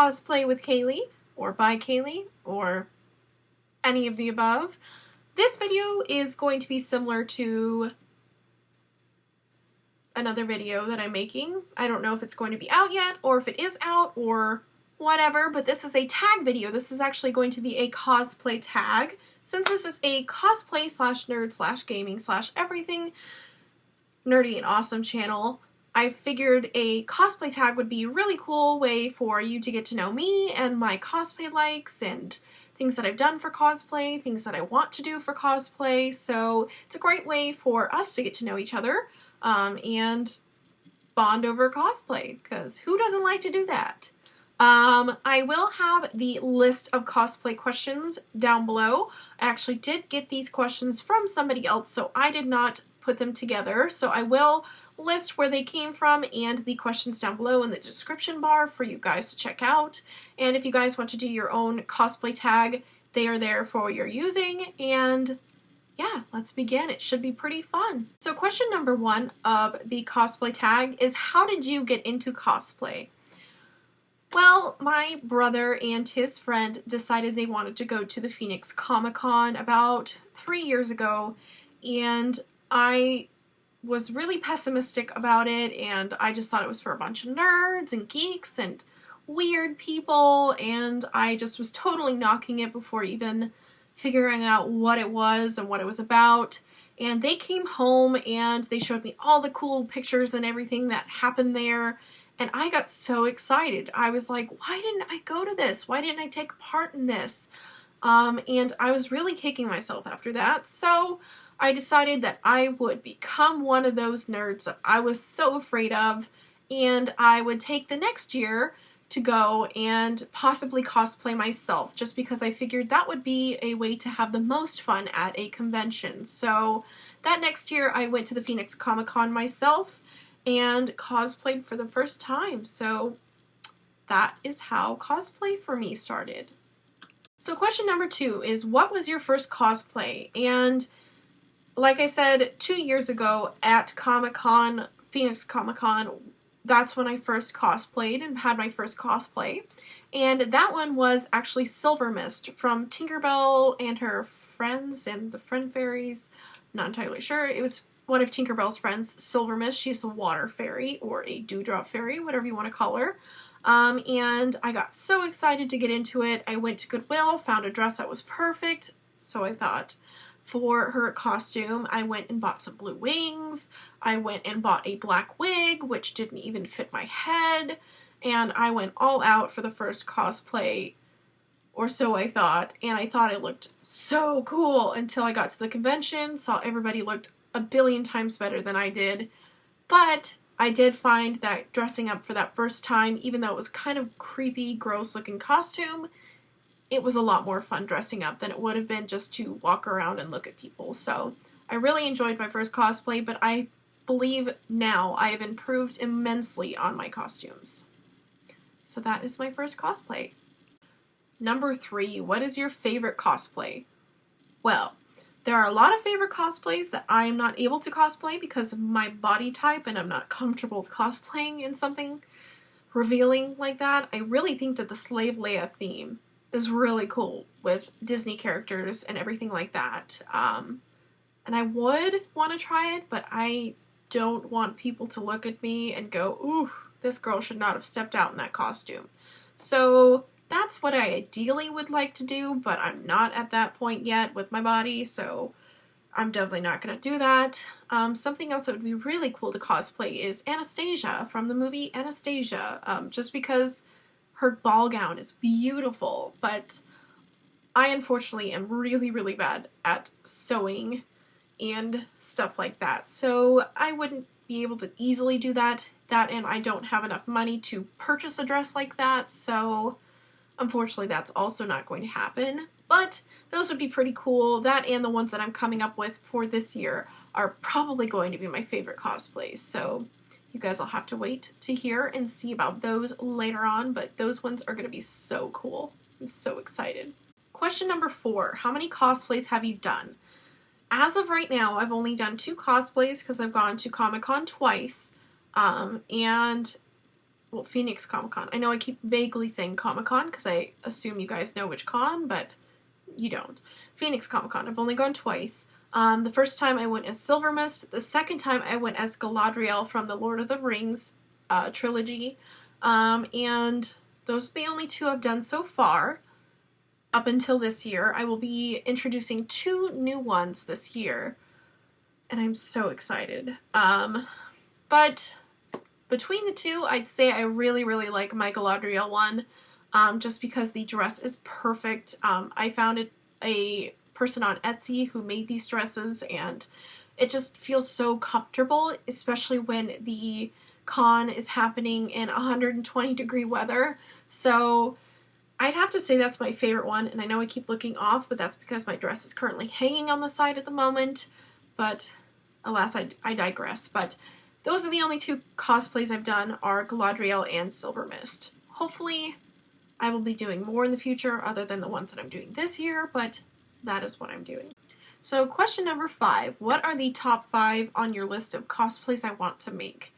Cosplay with Kayleigh, or by Kayleigh, or any of the above. This video is going to be similar to another video that I'm making. I don't know if it's going to be out yet, or if it is out, or whatever, but this is a tag video. This is actually going to be a cosplay tag. Since this is a cosplay slash nerd slash gaming slash everything nerdy and awesome channel, I figured a cosplay tag would be a really cool way for you to get to know me and my cosplay likes and things that I've done for cosplay, things that I want to do for cosplay. So it's a great way for us to get to know each other and bond over cosplay, because who doesn't like to do that? I will have the list of cosplay questions down below. I actually did get these questions from somebody else, so I did not put them together. So I will list where they came from and the questions down below in the description bar for you guys to check out. And if you guys want to do your own cosplay tag, they are there for your using. And yeah, let's begin. It should be pretty fun. So question number 1 of the cosplay tag is, how did you get into cosplay? Well, my brother and his friend decided they wanted to go to the Phoenix Comic-Con about 3 years ago, and I was really pessimistic about it, and I just thought it was for a bunch of nerds and geeks and weird people, and I just was totally knocking it before even figuring out what it was and what it was about. And they came home and they showed me all the cool pictures and everything that happened there. And I got so excited. I was like, why didn't I go to this? Why didn't I take part in this? And I was really kicking myself after that. So I decided that I would become one of those nerds that I was so afraid of. And I would take the next year to go and possibly cosplay myself, just because I figured that would be a way to have the most fun at a convention. So that next year I went to the Phoenix Comic-Con myself and cosplayed for the first time. So that is how cosplay for me started. So question number 2 is, what was your first cosplay? And like I said, 2 years ago at Comic-Con, Phoenix Comic-Con, that's when I first cosplayed and had my first cosplay. And that one was actually Silver Mist from Tinkerbell and her friends and the Friend Fairies. Not entirely sure. It was one of Tinkerbell's friends, Silver Mist. She's a water fairy or a dewdrop fairy, whatever you want to call her. And I got so excited to get into it. I went to Goodwill, found a dress that was perfect, so I thought. For her costume, I went and bought some blue wings. I went and bought a black wig, which didn't even fit my head. And I went all out for the first cosplay, or so I thought. And I thought it looked so cool until I got to the convention, saw everybody looked a billion times better than I did. But I did find that dressing up for that first time, even though it was kind of creepy, gross looking costume, it was a lot more fun dressing up than it would have been just to walk around and look at people. So I really enjoyed my first cosplay, but I believe now I have improved immensely on my costumes. So that is my first cosplay. Number 3, what is your favorite cosplay? Well, there are a lot of favorite cosplays that I am not able to cosplay because of my body type, and I'm not comfortable with cosplaying in something revealing like that. I really think that the Slave Leia theme is really cool with Disney characters and everything like that. And I would want to try it, but I don't want people to look at me and go, ooh, this girl should not have stepped out in that costume. So that's what I ideally would like to do, but I'm not at that point yet with my body, so I'm definitely not going to do that. Something else that would be really cool to cosplay is Anastasia from the movie Anastasia, just because her ball gown is beautiful, but I unfortunately am really, really bad at sewing and stuff like that, so I wouldn't be able to easily do that. And I don't have enough money to purchase a dress like that, so unfortunately that's also not going to happen. But those would be pretty cool. That and the ones that I'm coming up with for this year are probably going to be my favorite cosplays, so you guys will have to wait to hear and see about those later on, but those ones are going to be so cool. I'm so excited. Question number 4, how many cosplays have you done? As of right now, I've only done 2 cosplays because I've gone to Comic-Con twice, and well, Phoenix Comic Con. I know I keep vaguely saying Comic Con because I assume you guys know which con, but you don't. Phoenix Comic Con. I've only gone twice. The first time I went as Silver Mist. The second time I went as Galadriel from the Lord of the Rings trilogy. And those are the only two I've done so far up until this year. I will be introducing 2 new ones this year, and I'm so excited. But between the two, I'd say I really, really like my Galadriel one, just because the dress is perfect. I found a person on Etsy who made these dresses, and it just feels so comfortable, especially when the con is happening in 120-degree weather. So I'd have to say that's my favorite one, and I know I keep looking off, but that's because my dress is currently hanging on the side at the moment. But alas, I digress. But those are the only 2 cosplays I've done, are Galadriel and Silver Mist. Hopefully I will be doing more in the future other than the ones that I'm doing this year, but that is what I'm doing. So question number 5, what are the top 5 on your list of cosplays I want to make?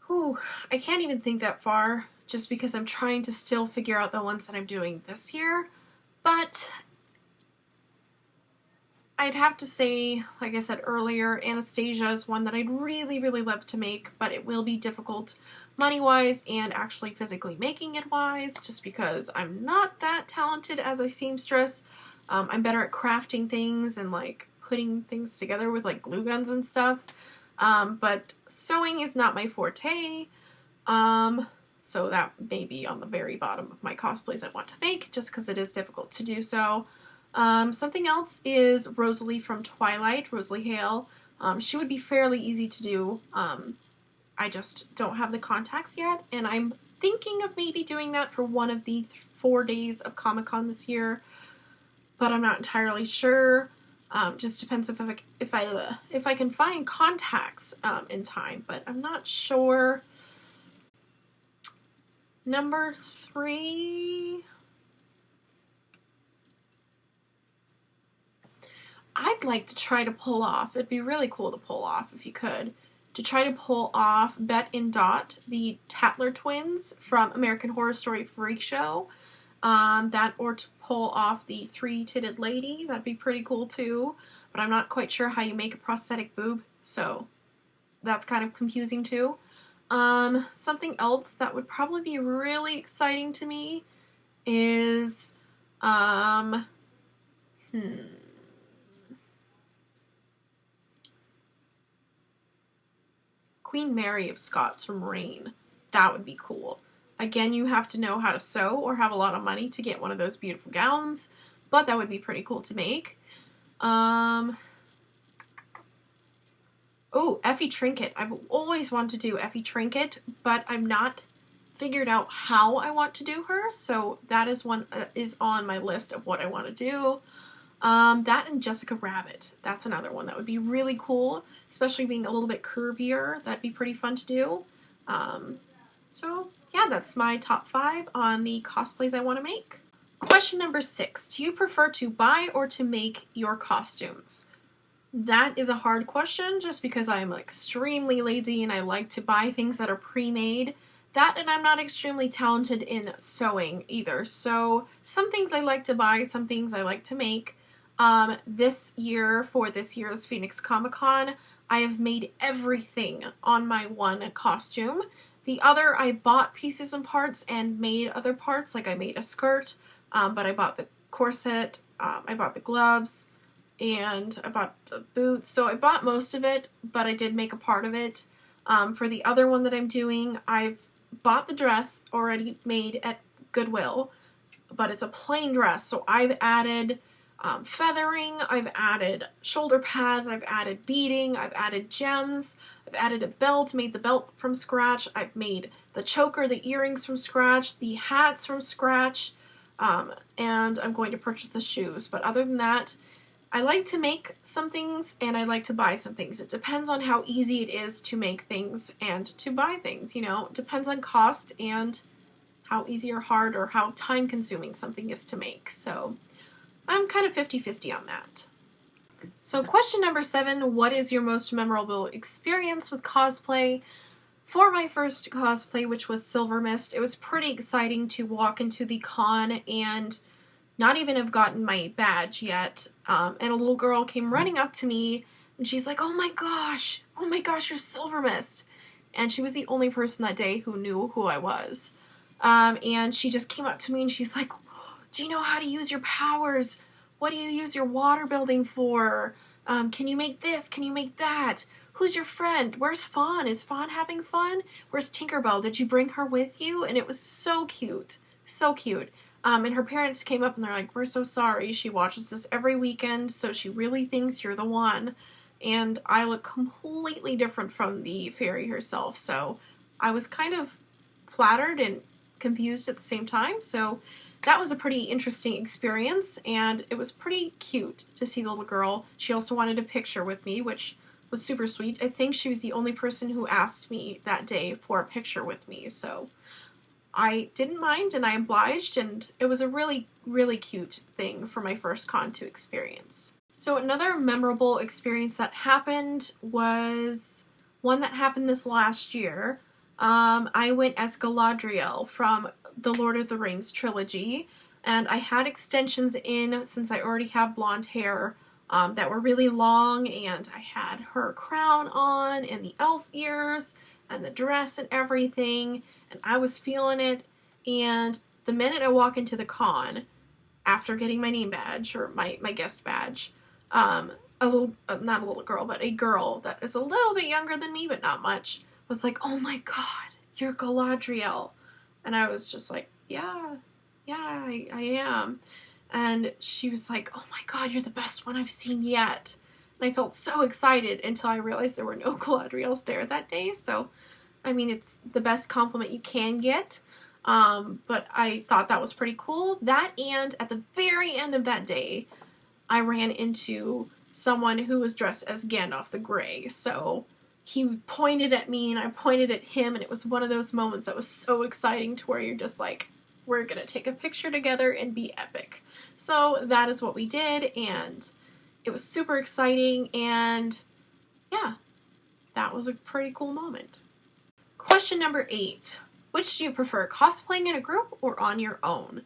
Whew, I can't even think that far, just because I'm trying to still figure out the ones that I'm doing this year, but I'd have to say, like I said earlier, Anastasia is one that I'd really, really love to make, but it will be difficult money-wise and actually physically making it wise, just because I'm not that talented as a seamstress. I'm better at crafting things and like putting things together with like glue guns and stuff, but sewing is not my forte, so that may be on the very bottom of my cosplays I want to make, just because it is difficult to do so. Something else is Rosalie from Twilight, Rosalie Hale. She would be fairly easy to do. I just don't have the contacts yet, and I'm thinking of maybe doing that for one of the 4 days of Comic-Con this year, but I'm not entirely sure. Just depends if I can find contacts in time, but I'm not sure. Number 3, I'd like to try to pull off, it'd be really cool to pull off if you could, to try to pull off Bet and Dot, the Tatler twins from American Horror Story Freak Show. That, or to pull off the 3-titted lady, that'd be pretty cool too, but I'm not quite sure how you make a prosthetic boob, so that's kind of confusing too. Something else that would probably be really exciting to me is, Queen Mary of Scots from Reign. That would be cool. Again, you have to know how to sew or have a lot of money to get one of those beautiful gowns, but that would be pretty cool to make. Oh, Effie Trinket. I've always wanted to do Effie Trinket, but I'm not figured out how I want to do her, so that is one that is on my list of what I want to do. That and Jessica Rabbit. That's another one that would be really cool, especially being a little bit curvier. That'd be pretty fun to do. So yeah, that's my top 5 on the cosplays I want to make. Question number 6. Do you prefer to buy or to make your costumes? That is a hard question, just because I am extremely lazy and I like to buy things that are pre-made. That, and I'm not extremely talented in sewing either. So some things I like to buy, some things I like to make. This year, for this year's Phoenix Comic Con, I have made everything on my one costume. The other, I bought pieces and parts and made other parts, like I made a skirt, but I bought the corset, I bought the gloves, and I bought the boots. So I bought most of it, but I did make a part of it. For the other one that I'm doing, I've bought the dress already made at Goodwill, but it's a plain dress, so I've added feathering, I've added shoulder pads, I've added beading, I've added gems, I've added a belt, made the belt from scratch, I've made the choker, the earrings from scratch, the hats from scratch, and I'm going to purchase the shoes. But other than that, I like to make some things and I like to buy some things. It depends on how easy it is to make things and to buy things, you know. It depends on cost and how easy or hard or how time consuming something is to make. So I'm kind of 50-50 on that. So question number 7, what is your most memorable experience with cosplay? For my first cosplay, which was Silver Mist, it was pretty exciting to walk into the con and not even have gotten my badge yet. And a little girl came running up to me and she's like, oh my gosh, you're Silver Mist. And she was the only person that day who knew who I was. And she just came up to me and she's like, do you know how to use your powers? What do you use your water building for? Can you make this? Can you make that? Who's your friend? Where's Fawn? Is Fawn having fun? Where's Tinkerbell? Did you bring her with you? And it was so cute. So cute. And her parents came up and they're like, we're so sorry. She watches this every weekend, so she really thinks you're the one. And I look completely different from the fairy herself, so I was kind of flattered and confused at the same time. So that was a pretty interesting experience, and it was pretty cute to see the little girl. She also wanted a picture with me, which was super sweet. I think she was the only person who asked me that day for a picture with me, so I didn't mind and I obliged, and it was a really, really cute thing for my first con to experience. So another memorable experience that happened was one that happened this last year. I went as Galadriel from the Lord of the Rings trilogy, and I had extensions in since I already have blonde hair that were really long, and I had her crown on and the elf ears and the dress and everything, and I was feeling it. And the minute I walk into the con, after getting my name badge, or my guest badge, not a little girl, but a girl that is a little bit younger than me, but not much, was like, oh my god, you're Galadriel. And I was just like, yeah, I am. And she was like, oh my god, you're the best one I've seen yet. And I felt so excited until I realized there were no Galadriels there that day. So, I mean, it's the best compliment you can get. But I thought that was pretty cool. That, and at the very end of that day, I ran into someone who was dressed as Gandalf the Grey. So he pointed at me and I pointed at him, and it was one of those moments that was so exciting to where you're just like, we're gonna take a picture together and be epic. So that is what we did, and it was super exciting, and yeah, that was a pretty cool moment. Question number 8. Which do you prefer, cosplaying in a group or on your own?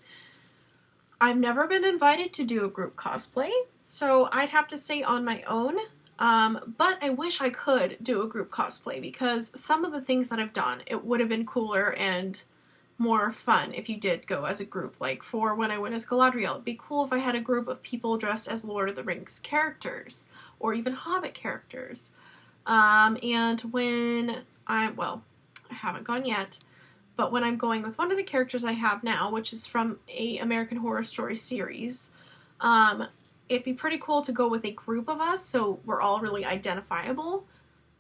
I've never been invited to do a group cosplay, so I'd have to say on my own. But I wish I could do a group cosplay, because some of the things that I've done, it would have been cooler and more fun if you did go as a group. Like for when I went as Galadriel, it'd be cool if I had a group of people dressed as Lord of the Rings characters, or even Hobbit characters. And when I haven't gone yet, but when I'm going with one of the characters I have now, which is from a American Horror Story series, it'd be pretty cool to go with a group of us so we're all really identifiable,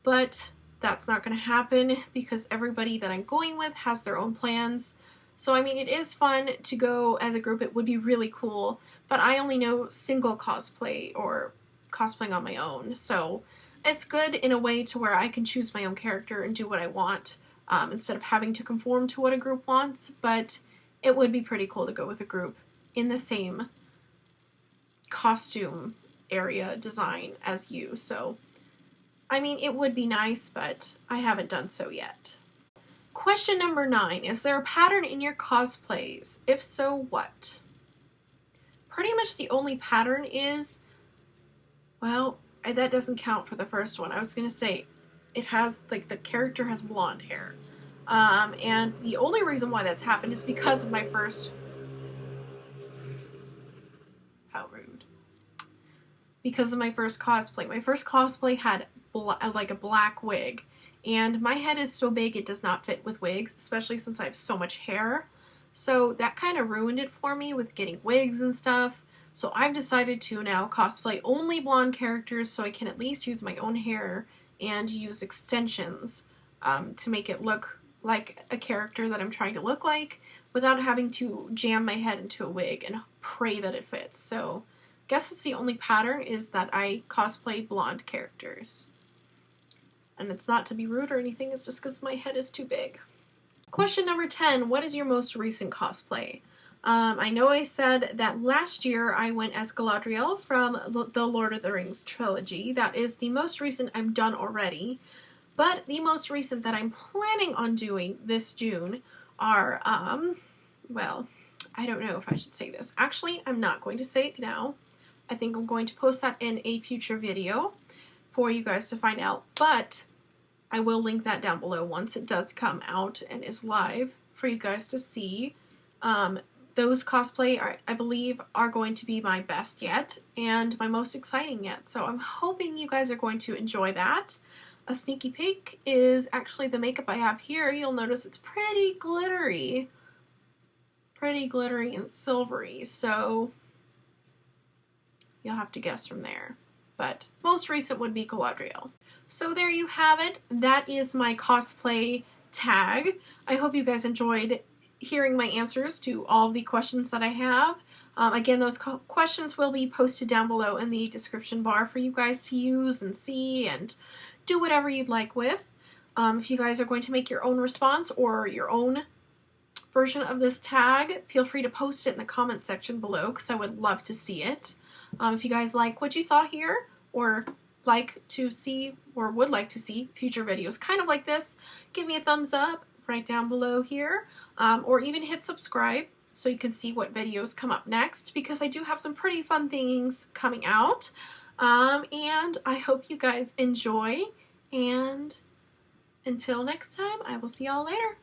but that's not going to happen because everybody that I'm going with has their own plans. So, I mean, it is fun to go as a group. It would be really cool, but I only know single cosplay or cosplaying on my own, so it's good in a way to where I can choose my own character and do what I want, instead of having to conform to what a group wants. But it would be pretty cool to go with a group in the same costume area design as you. So, I mean, it would be nice, but I haven't done so yet. Question number 9. Is there a pattern in your cosplays? If so, what? Pretty much the only pattern is, well, that doesn't count for the first one. I was going to say, it has, like, the character has blonde hair. And the only reason why that's happened is because of my first... How rude. Because of my first cosplay. My first cosplay had like a black wig, and my head is so big it does not fit with wigs, especially since I have so much hair. So that kind of ruined it for me with getting wigs and stuff. So I've decided to now cosplay only blonde characters so I can at least use my own hair and use extensions to make it look like a character that I'm trying to look like without having to jam my head into a wig and pray that it fits. So I guess it's the only pattern is that I cosplay blonde characters. And it's not to be rude or anything, it's just because my head is too big. Question number 10, what is your most recent cosplay? I know I said that last year I went as Galadriel from the Lord of the Rings trilogy. That is the most recent I've done already. But the most recent that I'm planning on doing this June are, well, I don't know if I should say this. Actually, I'm not going to say it now. I think I'm going to post that in a future video for you guys to find out, but I will link that down below once it does come out and is live for you guys to see. Those cosplay, I believe, are going to be my best yet and my most exciting yet, so I'm hoping you guys are going to enjoy that. A sneaky peek is actually the makeup I have here. You'll notice it's pretty glittery and silvery, so you'll have to guess from there. But most recent would be Galadriel. So there you have it. That is my cosplay tag. I hope you guys enjoyed hearing my answers to all the questions that I have. Again, those questions will be posted down below in the description bar for you guys to use and see and do whatever you'd like with. If you guys are going to make your own response or your own version of this tag, feel free to post it in the comments section below because I would love to see it. If you guys like what you saw here or like to see or would like to see future videos kind of like this, give me a thumbs up right down below here, or even hit subscribe so you can see what videos come up next, because I do have some pretty fun things coming out. And I hope you guys enjoy, and until next time, I will see y'all later.